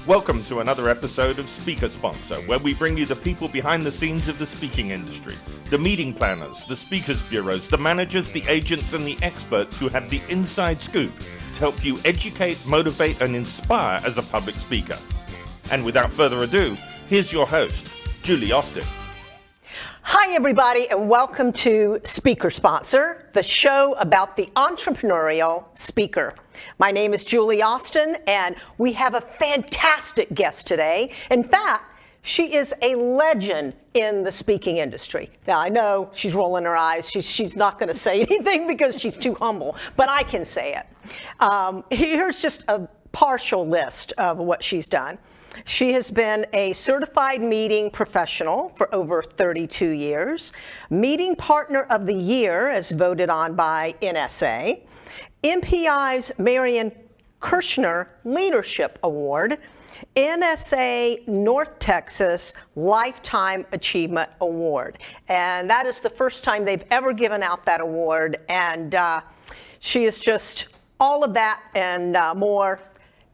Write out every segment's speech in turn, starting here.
Welcome to another episode of Speaker Sponsor, where we bring you the people behind the scenes of the speaking industry. The meeting planners, the speakers bureaus, the managers, the agents, and the experts who have the inside scoop to help you educate, motivate, and inspire as a public speaker. And without further ado, here's your host, Julie Austin. Hi, everybody, and welcome to Speaker Sponsor, the show about the entrepreneurial speaker. My name is Julie Austin, and we have a fantastic guest today. In fact, she is a legend in the speaking industry. Now, I know she's rolling her eyes. She's not going to say anything because she's too humble, but I can say it. Here's just a partial list of what she's done. She has been a certified meeting professional for over 32 years, Meeting Partner of the Year as voted on by NSA, MPI's Marion Kershner Leadership Award, NSA North Texas Lifetime Achievement Award. And that is the first time they've ever given out that award. And she is just all of that and more.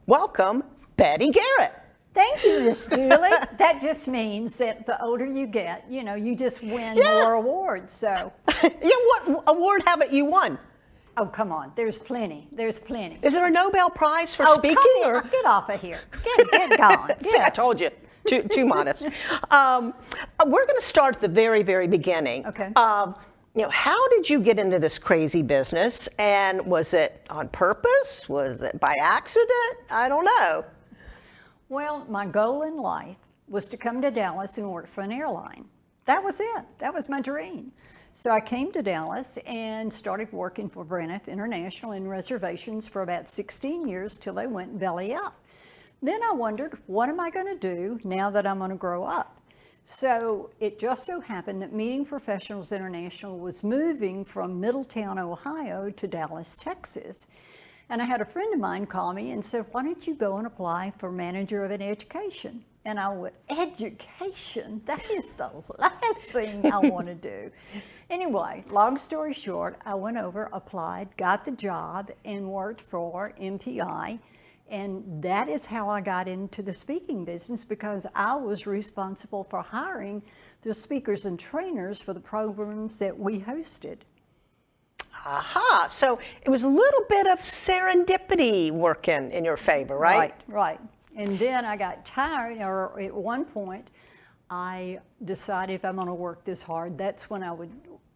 Welcome, Betty Garrett. Thank you, Miss Julie. That just means that the older you get, you just win more awards. So, What award haven't you won? Oh, come on. There's plenty. There's plenty. Is there a Nobel Prize for speaking? Or? Get off of here. Get gone. See, I told you. Too modest. We're going to start at the very, very beginning. Okay. How did you get into this crazy business? And was it on purpose? Was it by accident? I don't know. Well, my goal in life was to come to Dallas and work for an airline. That was it. That was my dream. So I came to Dallas and started working for Braniff International in reservations for about 16 years till they went belly up. Then I wondered, what am I going to do now that I'm going to grow up? So it just so happened that Meeting Professionals International was moving from Middletown, Ohio to Dallas, Texas. And I had a friend of mine call me and said, why don't you go and apply for manager of an education? And I went, education? That is the last thing I want to do. Anyway, long story short, I went over, applied, got the job, and worked for MPI. And that is how I got into the speaking business, because I was responsible for hiring the speakers and trainers for the programs that we hosted. Aha, so it was a little bit of serendipity working in your favor, right? Right. And then I got tired, or at one point, I decided if I'm going to work this hard, that's when I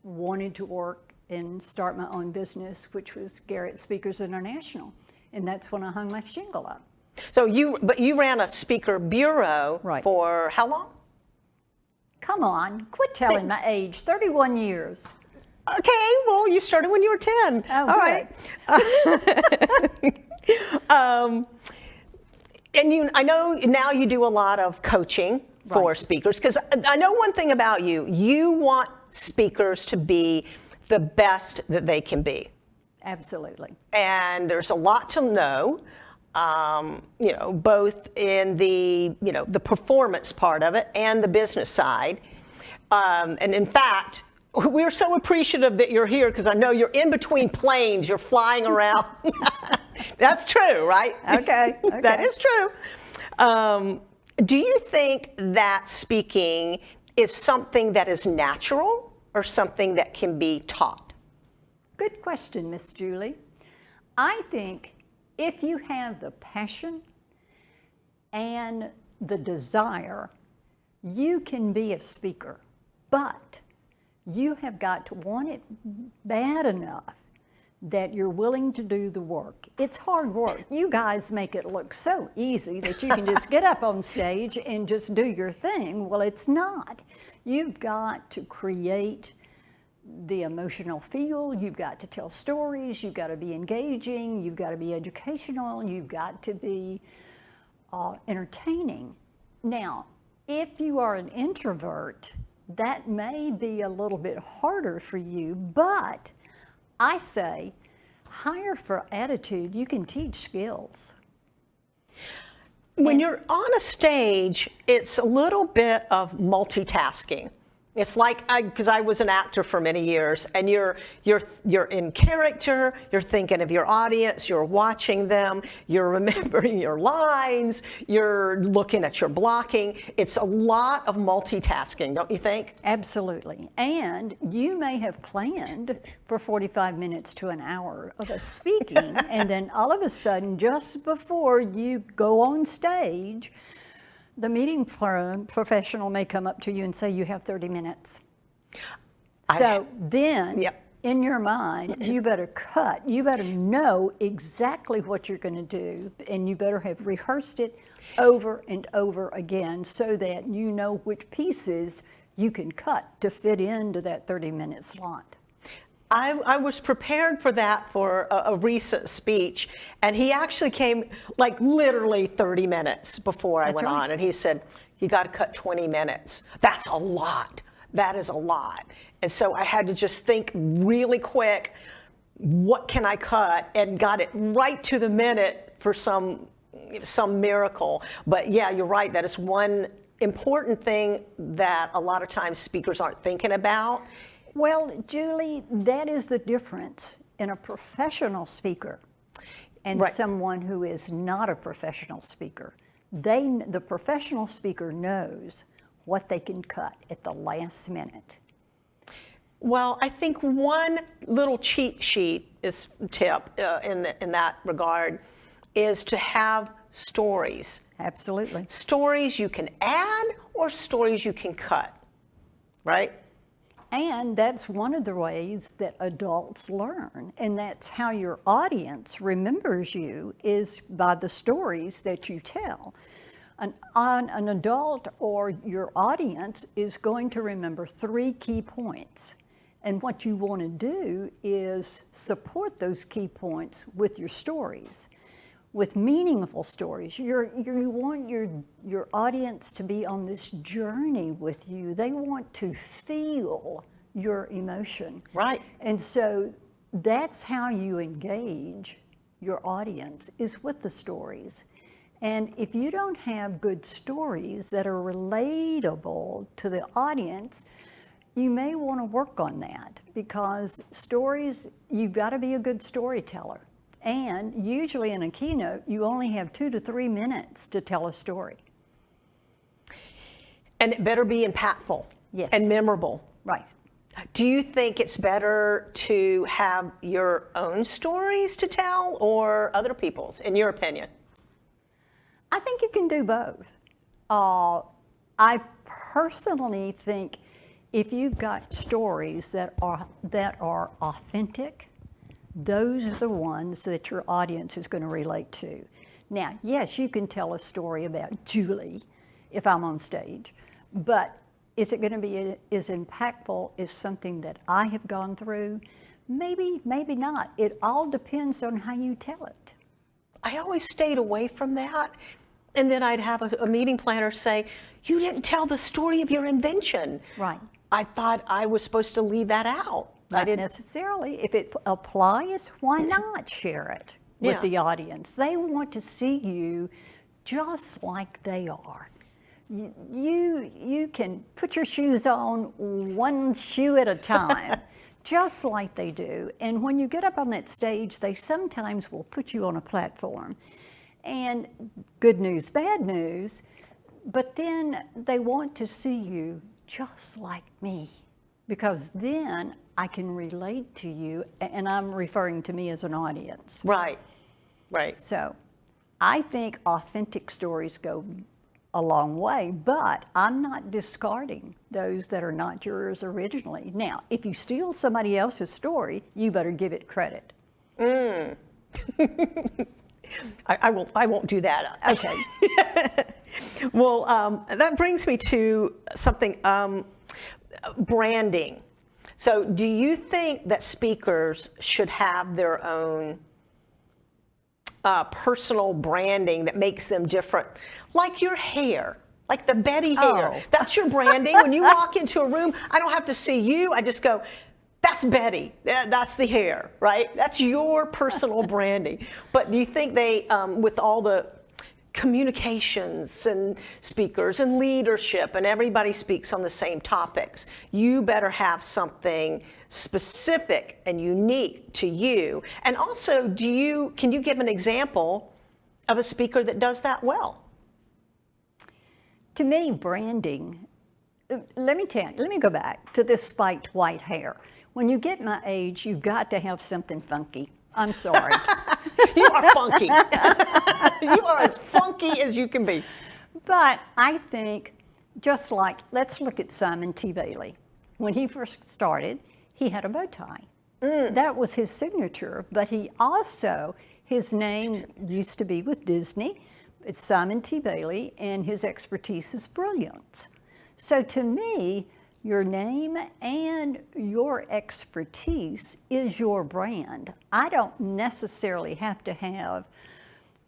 wanted to work and start my own business, which was Garrett Speakers International. And that's when I hung my shingle up. So you ran a speaker bureau for how long? Come on, quit telling my age, 31 years. Okay, well, you started when you were 10. Oh, all right. And I know now you do a lot of coaching for speakers, because I know one thing about you. You want speakers to be the best that they can be. Absolutely. And there's a lot to know, both in the performance part of it and the business side. And in fact, we're so appreciative that you're here, because I know you're in between planes, you're flying around. That's true, right? Okay. That is true. Do you think that speaking is something that is natural or something that can be taught? Good question, Miss Julie. I think if you have the passion and the desire, you can be a speaker, but you have got to want it bad enough that you're willing to do the work. It's hard work. You guys make it look so easy that you can just get up on stage and just do your thing. Well, it's not. You've got to create the emotional feel. You've got to tell stories. You've got to be engaging. You've got to be educational. You've got to be entertaining. Now, if you are an introvert, that may be a little bit harder for you, but I say hire for attitude. You can teach skills. When you're on a stage, it's a little bit of multitasking. It's like, because I was an actor for many years, and you're in character, you're thinking of your audience, you're watching them, you're remembering your lines, you're looking at your blocking. It's a lot of multitasking, don't you think? Absolutely. And you may have planned for 45 minutes to an hour of a speaking, and then all of a sudden, just before you go on stage, the meeting professional may come up to you and say, you have 30 minutes. Then, in your mind, you better cut. You better know exactly what you're going to do, and you better have rehearsed it over and over again so that you know which pieces you can cut to fit into that 30-minute slot. I was prepared for that for a recent speech, and he actually came like literally 30 minutes before I went on, and he said, you got to cut 20 minutes. That's a lot. That is a lot. And so I had to just think really quick, what can I cut, and got it right to the minute for some miracle. But yeah, you're right. That is one important thing that a lot of times speakers aren't thinking about. Well, Julie, that is the difference in a professional speaker and someone who is not a professional speaker. The professional speaker knows what they can cut at the last minute. Well, I think one little cheat sheet tip in that regard is to have stories. Absolutely. Stories you can add or stories you can cut, right? And that's one of the ways that adults learn, and that's how your audience remembers you, is by the stories that you tell. An adult or your audience is going to remember 3 key points. And what you want to do is support those key points with your stories, with meaningful stories. You want your audience to be on this journey with you. They want to feel your emotion. Right. And so that's how you engage your audience, is with the stories. And if you don't have good stories that are relatable to the audience, you may want to work on that, because stories, you've got to be a good storyteller. And usually in a keynote, you only have 2 to 3 minutes to tell a story. And it better be impactful. Yes. And memorable. Right. Do you think it's better to have your own stories to tell or other people's, in your opinion? I think you can do both. I personally think if you've got stories that are authentic, those are the ones that your audience is going to relate to. Now, yes, you can tell a story about Julie if I'm on stage, but is it going to be as impactful as something that I have gone through? Maybe, maybe not. It all depends on how you tell it. I always stayed away from that. And then I'd have a meeting planner say, you didn't tell the story of your invention. Right. I thought I was supposed to leave that out. Not necessarily. If it applies, why not share it with the audience? They want to see you just like they are. You can put your shoes on one shoe at a time, just like they do. And when you get up on that stage, they sometimes will put you on a platform. And good news, bad news, but then they want to see you just like me, because then I can relate to you, and I'm referring to me as an audience. Right, right. So I think authentic stories go a long way, but I'm not discarding those that are not yours originally. Now, if you steal somebody else's story, you better give it credit. I won't do that. Okay. Well, that brings me to something, branding. So do you think that speakers should have their own personal branding that makes them different? Like your hair, like the Betty hair. Oh. That's your branding. When you walk into a room, I don't have to see you. I just go, that's Betty. That's the hair, right? That's your personal branding. But do you think they, with all the communications and speakers and leadership, and everybody speaks on the same topics. You better have something specific and unique to you. And also, can you give an example of a speaker that does that well? To me, branding, let me go back to this spiked white hair. When you get my age, you've got to have something funky. I'm sorry. You are funky. You are as funky as you can be. But I think, just like, let's look at Simon T. Bailey. When he first started, he had a bow tie. That was his signature, but he also, his name used to be with Disney. It's Simon T. Bailey, and his expertise is brilliance. So to me, your name and your expertise is your brand. I don't necessarily have to have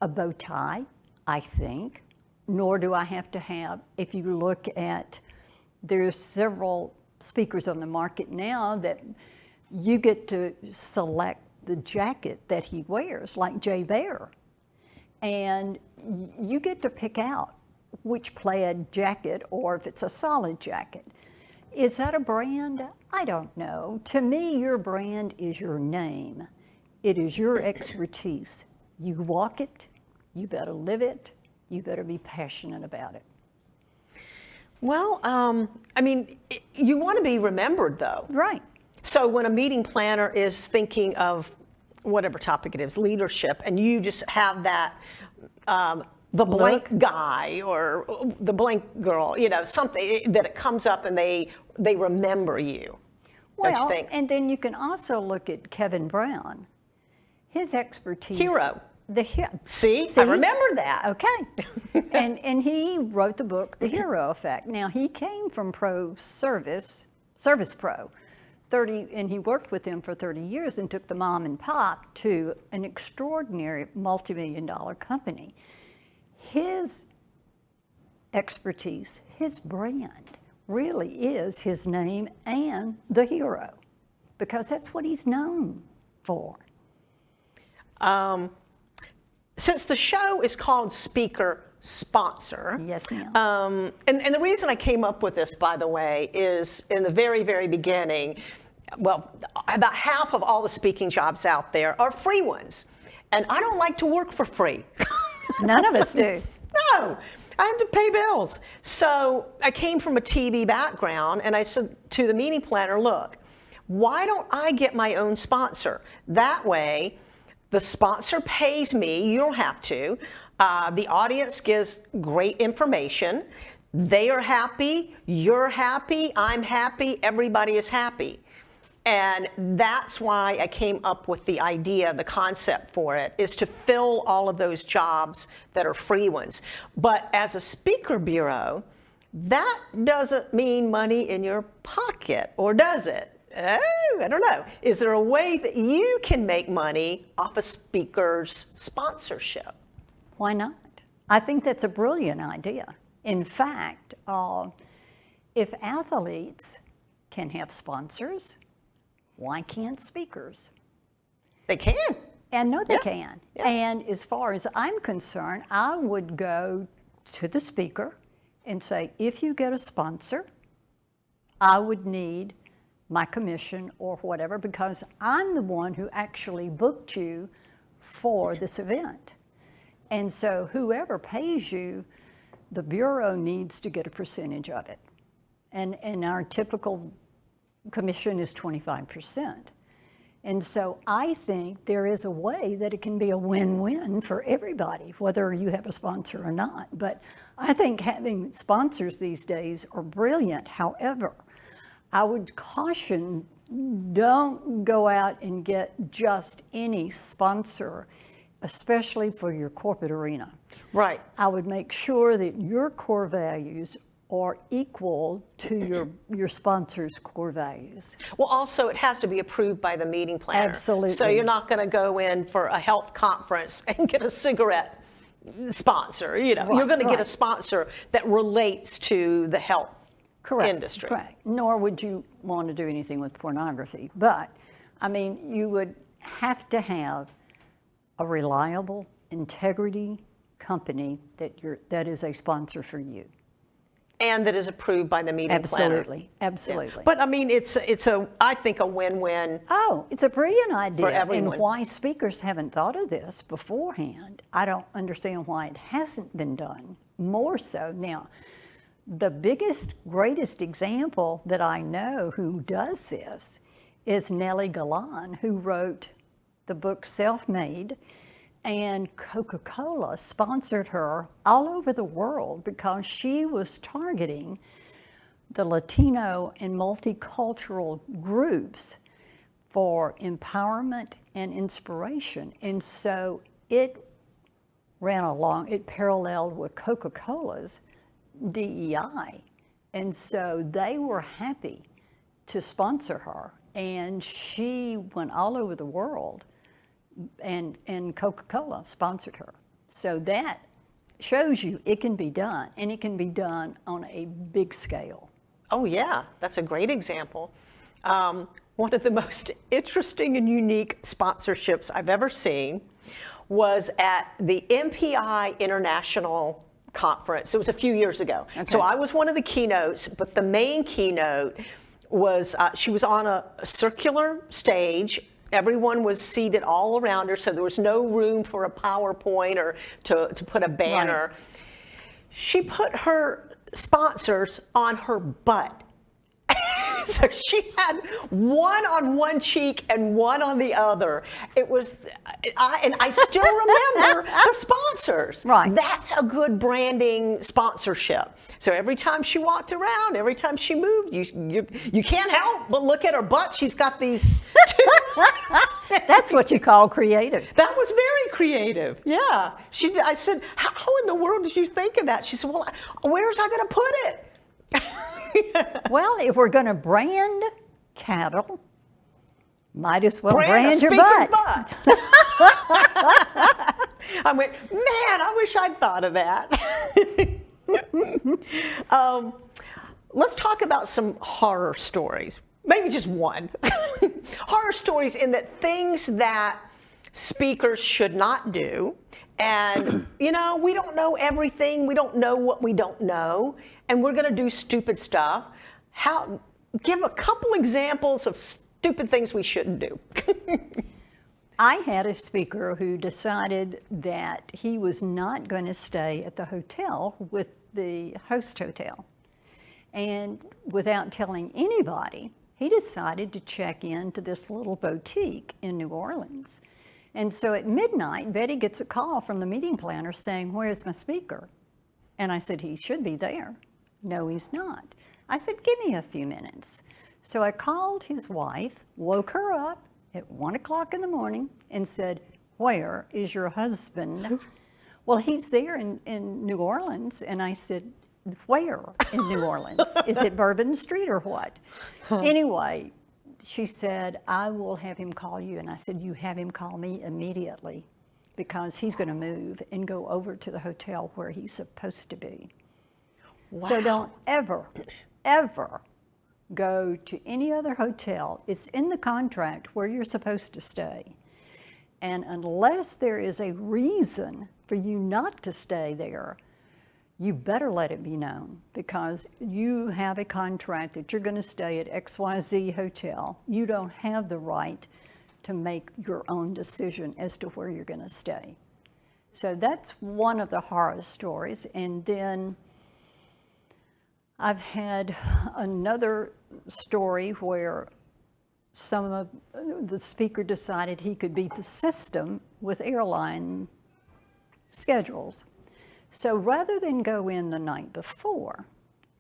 a bow tie, I think, nor do I have to have, if you look at, there's several speakers on the market now that you get to select the jacket that he wears, like Jay Bear. And you get to pick out which plaid jacket or if it's a solid jacket. Is that a brand? I don't know. To me, your brand is your name. It is your expertise. You walk it, you better live it, you better be passionate about it. Well, I mean, you want to be remembered, though. Right. So when a meeting planner is thinking of whatever topic it is, leadership, and you just have that, the blank guy or the blank girl, you know, something that it comes up and they remember you. Don't you think? And then you can also look at Kevin Brown. His expertise. Hero. See, See? I remember that. Okay. and he wrote the book, The Hero Effect. Now, he came from Service Pro, and he worked with them for 30 years and took the mom and pop to an extraordinary multi-million-dollar company. His expertise, his brand, really is his name and the hero, because that's what he's known for. Since the show is called Speaker Sponsor. Yes, ma'am. And the reason I came up with this, by the way, is in the very, very beginning, well, about half of all the speaking jobs out there are free ones. And I don't like to work for free. None of us do. No, I have to pay bills. So I came from a TV background, and I said to the meeting planner, look, why don't I get my own sponsor? That way, the sponsor pays me, you don't have to. The audience gives great information. They are happy, you're happy, I'm happy, everybody is happy. And that's why I came up with the idea, the concept for it, is to fill all of those jobs that are free ones. But as a speaker bureau, that doesn't mean money in your pocket, or does it? Oh, I don't know. Is there a way that you can make money off a speaker's sponsorship? Why not? I think that's a brilliant idea. In fact, if athletes can have sponsors, why can't speakers? They can. And no, they Yeah. can. Yeah. And as far as I'm concerned, I would go to the speaker and say, if you get a sponsor, I would need my commission or whatever, because I'm the one who actually booked you for this event. And so whoever pays you, the Bureau needs to get a percentage of it. And our typical commission is 25%. And so I think there is a way that it can be a win-win for everybody, whether you have a sponsor or not. But I think having sponsors these days are brilliant. However, I would caution, don't go out and get just any sponsor, especially for your corporate arena. Right. I would make sure that your core values are equal to your sponsor's core values. Well, also, it has to be approved by the meeting planner. Absolutely. So you're not going to go in for a health conference and get a cigarette sponsor. You know, Right, you're going to get a right. sponsor that relates to the health industry. Correct. Nor would you want to do anything with pornography. But, I mean, you would have to have a reliable, integrity company that is a sponsor for you. And that is approved by the meeting planner. Absolutely, absolutely. Yeah. But I mean, it's I think a win-win. Oh, it's a brilliant idea. For everyone. And why speakers haven't thought of this beforehand, I don't understand why it hasn't been done more so. Now, the biggest, greatest example that I know who does this is Nellie Galan, who wrote the book Self-Made, and Coca-Cola sponsored her all over the world because she was targeting the Latino and multicultural groups for empowerment and inspiration. And so it paralleled with Coca-Cola's DEI. And so they were happy to sponsor her. And she went all over the world, and Coca-Cola sponsored her. So that shows you it can be done, and it can be done on a big scale. Oh yeah, that's a great example. One of the most interesting and unique sponsorships I've ever seen was at the MPI International Conference. It was a few years ago. Okay. So I was one of the keynotes, but the main keynote was, she was on a circular stage. Everyone was seated all around her, so there was no room for a PowerPoint or to put a banner. Right. She put her sponsors on her butt. So she had one on one cheek and one on the other. It was, and I still remember the sponsors. Right. That's a good branding sponsorship. So every time she walked around, every time she moved, you can't help but look at her butt. She's got these two. That's what you call creative. That was very creative. Yeah. I said, how in the world did you think of that? She said, well, where's I going to put it? Well, if we're going to brand cattle, might as well brand your butt. I went, man, I wish I'd thought of that. Let's talk about some horror stories. Maybe just one. Horror stories in that things that speakers should not do. And, we don't know everything. We don't know what we don't know. And we're going to do stupid stuff. Give a couple examples of stupid things we shouldn't do. I had a speaker who decided that he was not going to stay at the hotel with the host hotel. And without telling anybody, he decided to check into this little boutique in New Orleans. And so at midnight, Betty gets a call from the meeting planner saying, "Where's my speaker?" And I said, "He should be there." "No, he's not." I said, "Give me a few minutes." So I called his wife, woke her up at 1 o'clock in the morning and said, "Where is your husband?" "Well, he's there in New Orleans." And I said, "Where in New Orleans? Is it Bourbon Street or what?" Anyway, she said, "I will have him call you." And I said, "You have him call me immediately because he's going to move and go over to the hotel where he's supposed to be." Wow. So don't ever, ever go to any other hotel. It's in the contract where you're supposed to stay. And unless there is a reason for you not to stay there, you better let it be known, because you have a contract that you're going to stay at XYZ Hotel. You don't have the right to make your own decision as to where you're going to stay. So that's one of the horror stories. And then I've had another story where the speaker decided he could beat the system with airline schedules. So rather than go in the night before,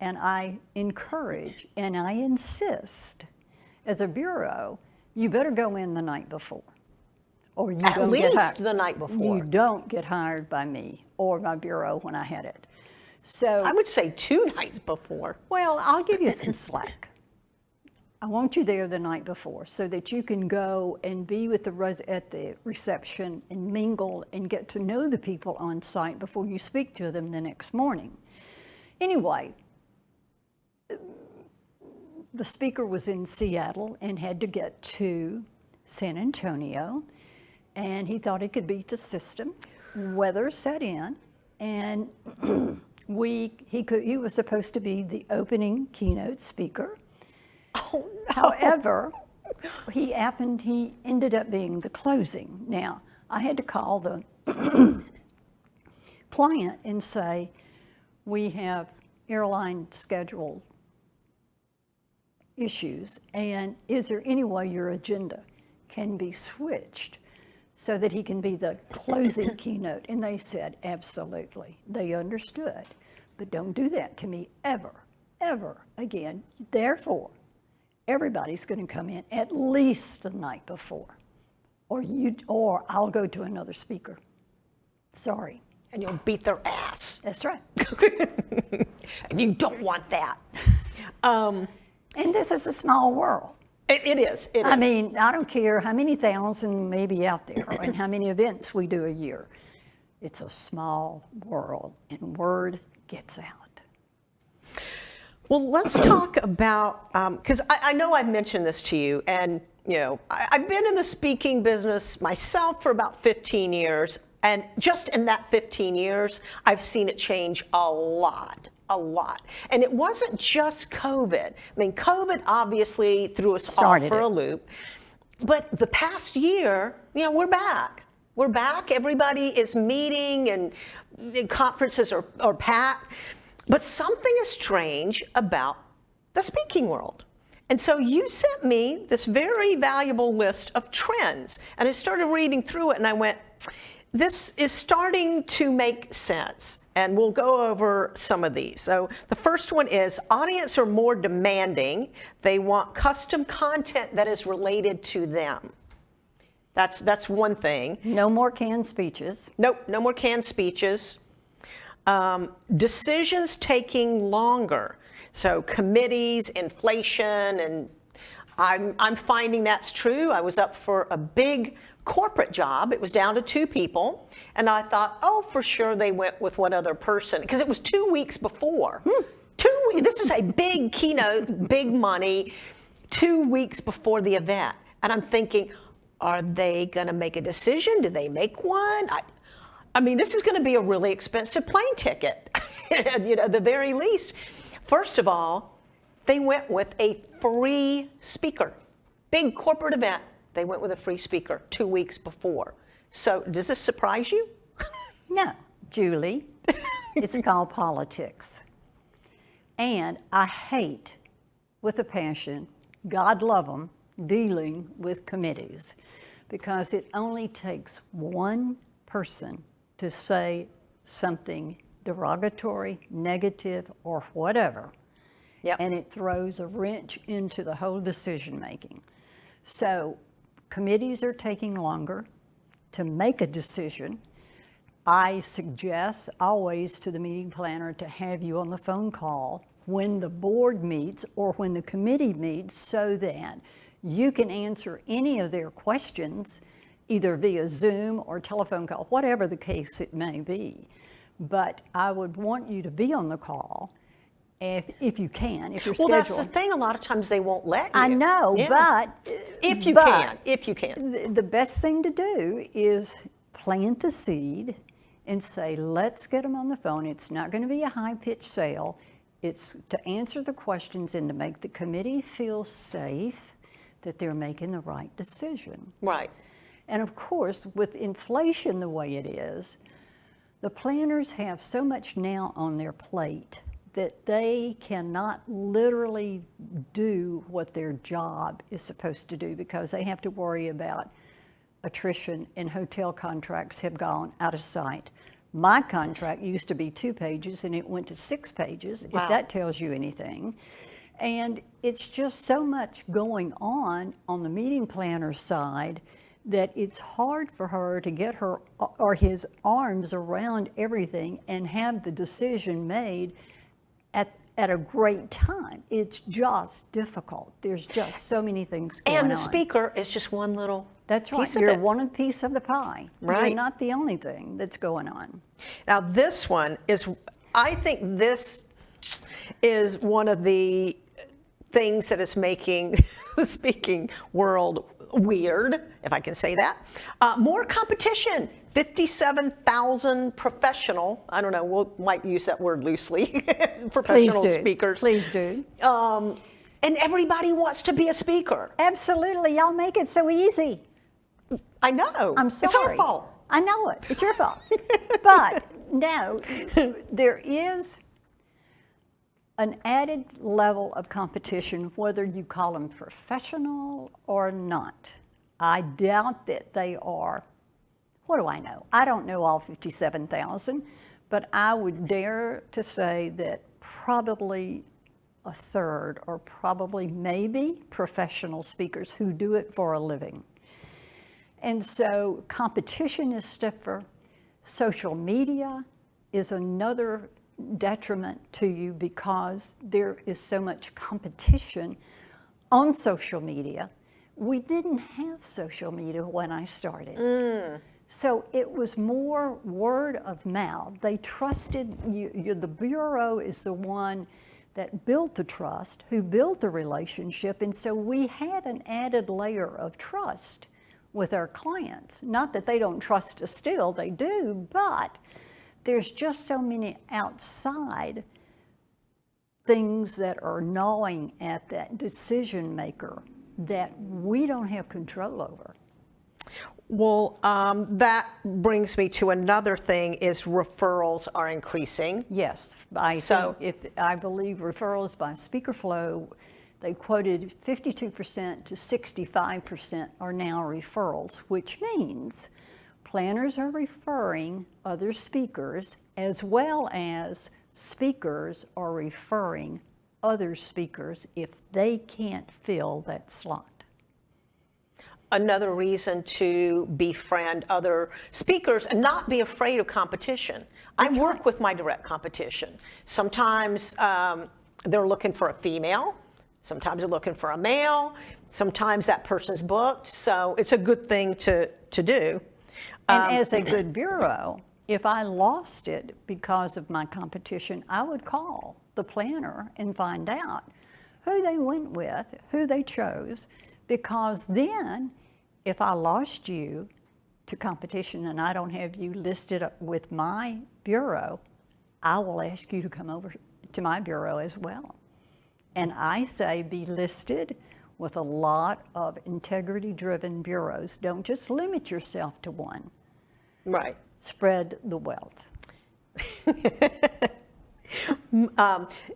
and I encourage and I insist as a bureau, you better go in the night before, or you don't get hired. At least the night before. You don't get hired by me or my bureau when I had it. So I would say 2 nights before. Well, I'll give you some slack. I want you there the night before so that you can go and be with at the reception and mingle and get to know the people on site before you speak to them the next morning. Anyway, the speaker was in Seattle and had to get to San Antonio, and he thought he could beat the system. Weather set in, and he was supposed to be the opening keynote speaker. Oh, no. However, he ended up being the closing. Now, I had to call the client and say, we have airline schedule issues, and is there any way your agenda can be switched so that he can be the closing keynote? And they said, absolutely. They understood, but don't do that to me ever, ever again. Therefore, everybody's going to come in at least the night before, or I'll go to another speaker. Sorry. And you'll beat their ass. That's right. And you don't want that. And this is a small world. It is. I mean, I don't care how many thousand may be out there and how many events we do a year. It's a small world, and word gets out. Well, let's talk about, because I know I've mentioned this to you, and I've been in the speaking business myself for about 15 years, and just in that 15 years, I've seen it change a lot. And it wasn't just COVID. I mean, COVID obviously threw us all for a loop, but the past year, we're back. We're back. Everybody is meeting, and the conferences are packed. But something is strange about the speaking world. And so you sent me this very valuable list of trends. And I started reading through it, and I went, this is starting to make sense. And we'll go over some of these. So the first one is audience are more demanding. They want custom content that is related to them. That's one thing. No more canned speeches. Nope, no more canned speeches. Decisions taking longer. So committees, inflation, and I'm finding that's true. I was up for a big corporate job. It was down to 2 people. And I thought, oh, for sure they went with one other person. Because it was 2 weeks before. 2 weeks. This was a big keynote, big money, 2 weeks before the event. And I'm thinking, are they going to make a decision? Did they make one? I mean, this is going to be a really expensive plane ticket, at the very least. First of all, they went with a free speaker. Big corporate event. They went with a free speaker 2 weeks before. So does this surprise you? No, Julie. It's called politics. And I hate, with a passion, God love them, dealing with committees, because it only takes one person to say something derogatory, negative, or whatever, and it throws a wrench into the whole decision making. So committees are taking longer to make a decision. I suggest always to the meeting planner to have you on the phone call when the board meets or when the committee meets, so that you can answer any of their questions either via Zoom or telephone call, whatever the case it may be. But I would want you to be on the call if you can, if you're scheduled. Well, that's the thing. A lot of times they won't let you. I know, but if you can. The best thing to do is plant the seed and say, let's get them on the phone. It's not going to be a high-pitched sale. It's to answer the questions and to make the committee feel safe that they're making the right decision. Right. And of course, with inflation the way it is, the planners have so much now on their plate that they cannot literally do what their job is supposed to do, because they have to worry about attrition, and hotel contracts have gone out of sight. My contract used to be 2 pages and it went to 6 pages, if that tells you anything. And it's just so much going on the meeting planner side that it's hard for her to get her or his arms around everything and have the decision made at a great time. It's just difficult. There's just so many things going on. And the speaker is just one little That's right. piece of You're it. one piece of the pie. Right. You're not the only thing that's going on. Now this one is, I think this is one of the things that is making the speaking world weird, if I can say that. More competition. 57,000 professional, I don't know, we might use that word loosely, professional speakers. Please do. And everybody wants to be a speaker. Absolutely. Y'all make it so easy. I know. I'm sorry. It's our fault. I know it. It's your fault. But no, there is an added level of competition, whether you call them professional or not. I doubt that they are. What do I know? I don't know all 57,000, but I would dare to say that probably a third, or probably maybe professional speakers who do it for a living. And so competition is stiffer. Social media is another detriment to you because there is so much competition on social media. We didn't have social media when I started. So it was more word of mouth. They trusted you. The Bureau is the one that built the trust, who built the relationship, and so we had an added layer of trust with our clients. Not that they don't trust us still, they do, but there's just so many outside things that are gnawing at that decision maker that we don't have control over. Well, that brings me to another thing is referrals are increasing. Yes, I believe referrals by speaker flow, they quoted 52% to 65% are now referrals, which means planners are referring other speakers as well as speakers are referring other speakers if they can't fill that slot. Another reason to befriend other speakers and not be afraid of competition. I work with my direct competition. Sometimes they're looking for a female, sometimes they're looking for a male, sometimes that person's booked, so it's a good thing to do. And as a good bureau, if I lost it because of my competition, I would call the planner and find out who they went with, who they chose, because then if I lost you to competition and I don't have you listed up with my bureau, I will ask you to come over to my bureau as well. And I say be listed with a lot of integrity-driven bureaus. Don't just limit yourself to one. Right. Spread the wealth.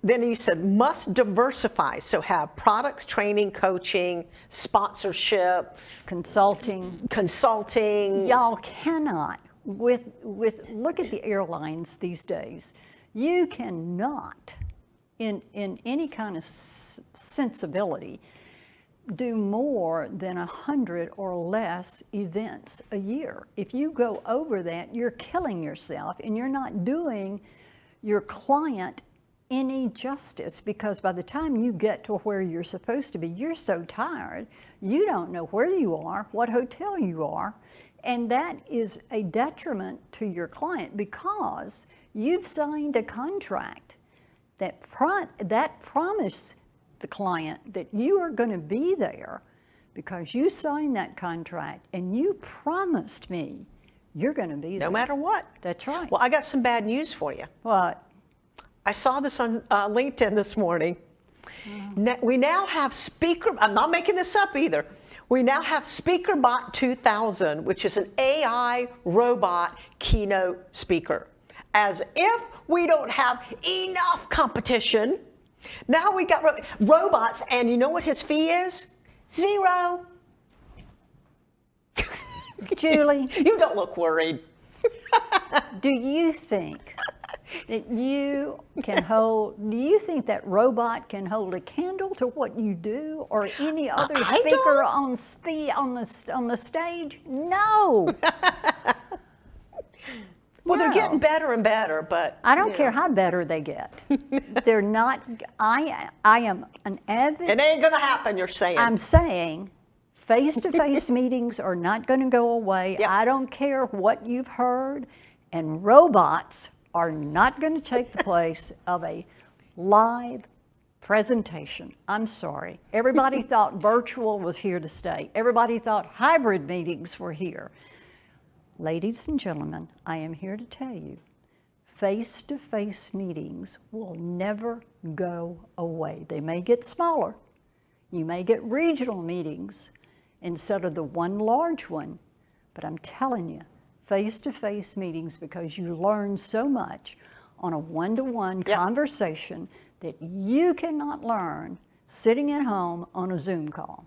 Then you said must diversify, so have products, training, coaching, sponsorship, consulting. Y'all cannot, look at the airlines these days, you cannot, in any kind of sensibility, do more than 100 or less events a year. If you go over that, you're killing yourself and you're not doing your client any justice, because by the time you get to where you're supposed to be, you're so tired, you don't know where you are, what hotel you are, and that is a detriment to your client because you've signed a contract that promised the client that you are going to be there because you signed that contract and you promised me you're going to be there. No matter what. That's right. Well, I got some bad news for you. What? I saw this on LinkedIn this morning. We now have I'm not making this up either. We now have SpeakerBot 2000, which is an AI robot keynote speaker. As if we don't have enough competition, now we got robots, and you know what his fee is? $0. Julie, you don't look worried. Do you think that you think that robot can hold a candle to what you do or any other speaker on the stage? No. Well, they're getting better and better, but I don't care how better they get. They're not. I am an avid. It ain't gonna happen. You're saying. I'm saying. Face-to-face meetings are not going to go away. Yep. I don't care what you've heard, and robots are not going to take the place of a live Presentation. I'm sorry. Everybody thought virtual was here to stay. Everybody thought hybrid meetings were here. Ladies and gentlemen, I am here to tell you, face-to-face meetings will never go away. They may get smaller. You may get regional meetings instead of the one large one, but I'm telling you, face-to-face meetings, because you learn so much on a one-to-one conversation that you cannot learn sitting at home on a Zoom call.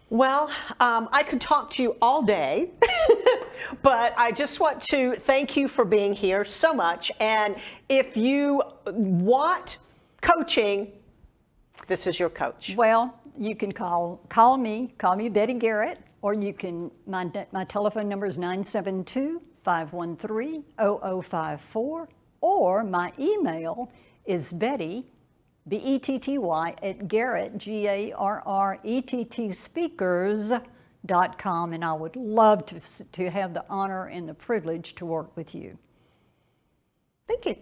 Well, I could talk to you all day, but I just want to thank you for being here so much. And if you want coaching, this is your coach. Well, you can call me Betty Garrett, or you can, my telephone number is 972-513-0054, or my email is Betty, B-E-T-T-Y, at Garrett, G-A-R-R-E-T-T, speakers.com, and I would love to have the honor and the privilege to work with you. Thank you.